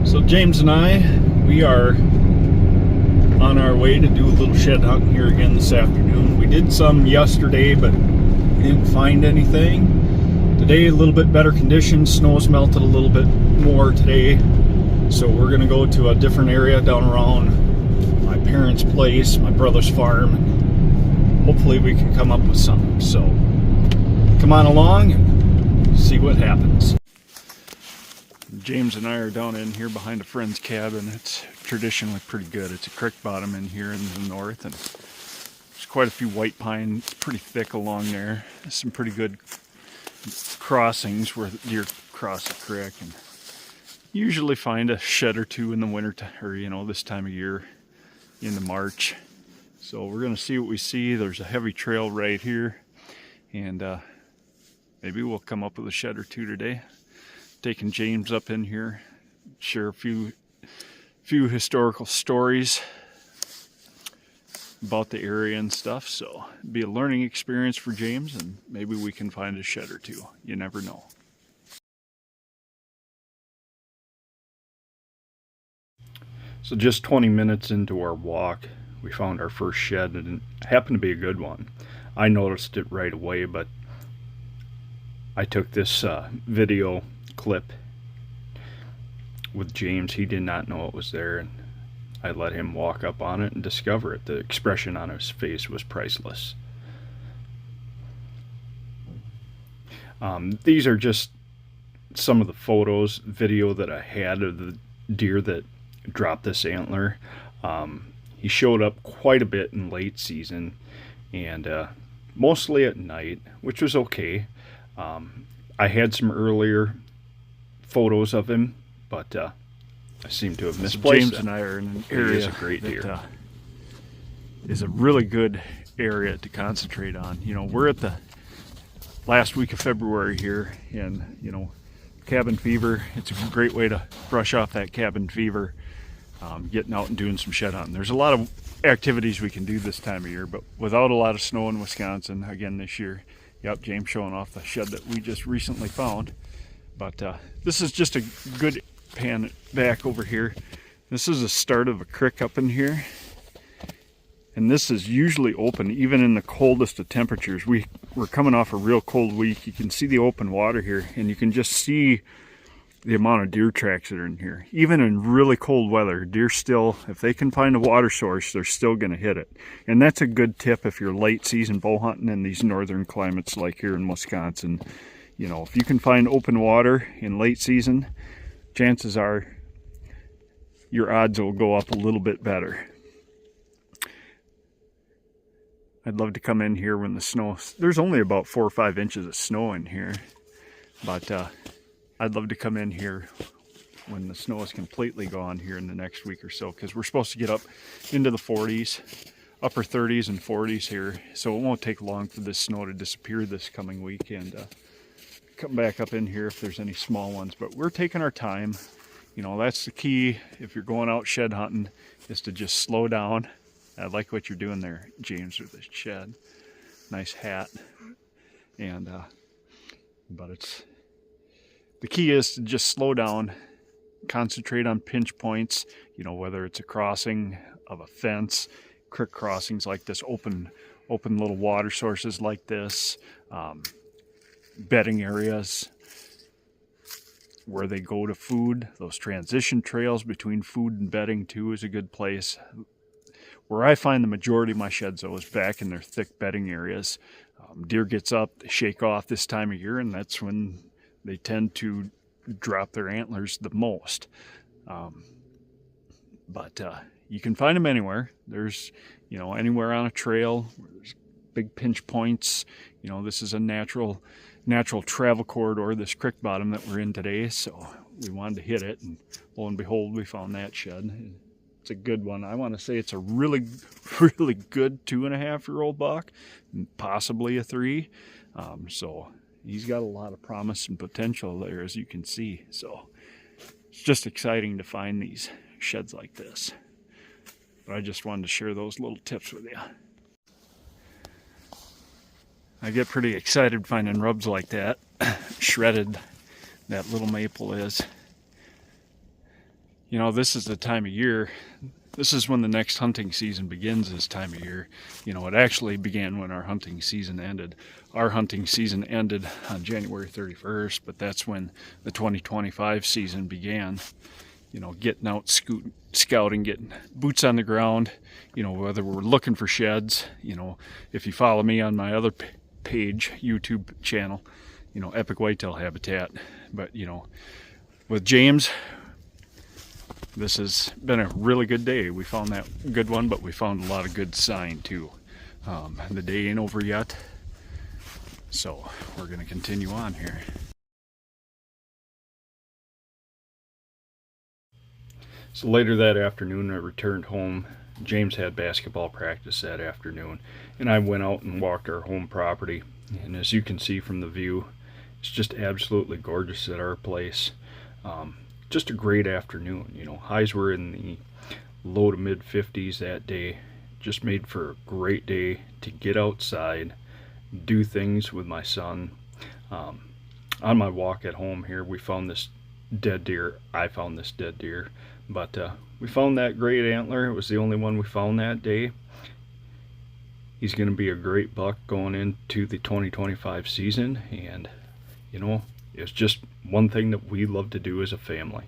So James and I, we are on our way to do a little shed hunting here again this afternoon. We did some yesterday, but we didn't find anything. Today, a little bit better conditions. Snow's melted a little bit more today. So we're gonna go to a different area down around my parents' place, my brother's farm, and hopefully we can come up with something. So come on along and see what happens. James and I are down in here behind a friend's cabin. It's traditionally pretty good. It's a creek bottom in here in the north, and there's quite a few white pine. It's pretty thick along there. There's some pretty good crossings where deer cross the creek, and usually find a shed or two in the winter, or this time of year into March. So we're gonna see what we see. There's a heavy trail right here, and maybe we'll come up with a shed or two today. Taking James up in here, share a few historical stories about the area and stuff. So it'll be a learning experience for James, and maybe we can find a shed or two. You never know. So just 20 minutes into our walk, we found our first shed, and it happened to be a good one. I noticed it right away, but I took this video clip with James. He did not know it was there, and I let him walk up on it and discover it. The expression on his face was priceless. These are just some of the video that I had of the deer that dropped this antler. He showed up quite a bit in late season, and mostly at night, which was okay. I had some earlier photos of him, but I seem to have misplaced James them. and I are in an area He is a great deer. that is a really good area to concentrate on. We're at the last week of February here, and cabin fever, it's a great way to brush off that cabin fever, getting out and doing some shed hunting. There's a lot of activities we can do this time of year, but without a lot of snow in Wisconsin again this year. Yep, James showing off the shed that we just recently found. But this is just a good pan back over here. This is the start of a creek up in here. And this is usually open even in the coldest of temperatures. We're coming off a real cold week. You can see the open water here, and you can just see the amount of deer tracks that are in here. Even in really cold weather, deer still, if they can find a water source, they're still going to hit it. And that's a good tip if you're late season bow hunting in these northern climates like here in Wisconsin. If you can find open water in late season, chances are your odds will go up a little bit better. I'd love to come in here when the snow, there's only about 4 or 5 inches of snow in here, but I'd love to come in here when the snow is completely gone here in the next week or so, because we're supposed to get up into the 40s, upper 30s and 40s here, so it won't take long for this snow to disappear this coming week, and come back up in here if there's any small ones. But we're taking our time. That's the key if you're going out shed hunting, is to just slow down. I like what you're doing there, James, with this shed. Nice hat. And but the key is to just slow down, concentrate on pinch points, whether it's a crossing of a fence, creek crossings like this, open little water sources like this, bedding areas where they go to food. Those transition trails between food and bedding too is a good place. Where I find the majority of my sheds though is back in their thick bedding areas. Deer gets up, they shake off this time of year, and that's when they tend to drop their antlers the most. But you can find them anywhere. There's, anywhere on a trail where there's big pinch points. This is a natural travel corridor, this creek bottom that we're in today. So we wanted to hit it, and lo and behold, we found that shed. It's a good one. I want to say it's a really, really good 2.5-year-old buck, possibly a 3. So he's got a lot of promise and potential there, as you can see. So it's just exciting to find these sheds like this. But I just wanted to share those little tips with you. I get pretty excited finding rubs like that. Shredded, that little maple is. You know, this is the time of year, this is when the next hunting season begins this time of year. You know, it actually began when our hunting season ended. Our hunting season ended on January 31st, but that's when the 2025 season began. You know, getting out, scouting, getting boots on the ground, you know, whether we're looking for sheds. You know, if you follow me on my other page, YouTube channel, you know, Epic Whitetail Habitat. But, you know, with James, this has been a really good day. We found that good one, but we found a lot of good sign too. The day ain't over yet, so we're going to continue on here. So later that afternoon, I returned home. James had basketball practice that afternoon, and I went out and walked our home property. And as you can see from the view, it's just absolutely gorgeous at our place. Just a great afternoon. You know, highs were in the low to mid 50s that day. Just made for a great day to get outside, do things with my son. On my walk at home here, we found this dead deer. I found this dead deer, but we found that great antler. It was the only one we found that day. He's going to be a great buck going into the 2025 season, and you know, it's just one thing that we love to do as a family.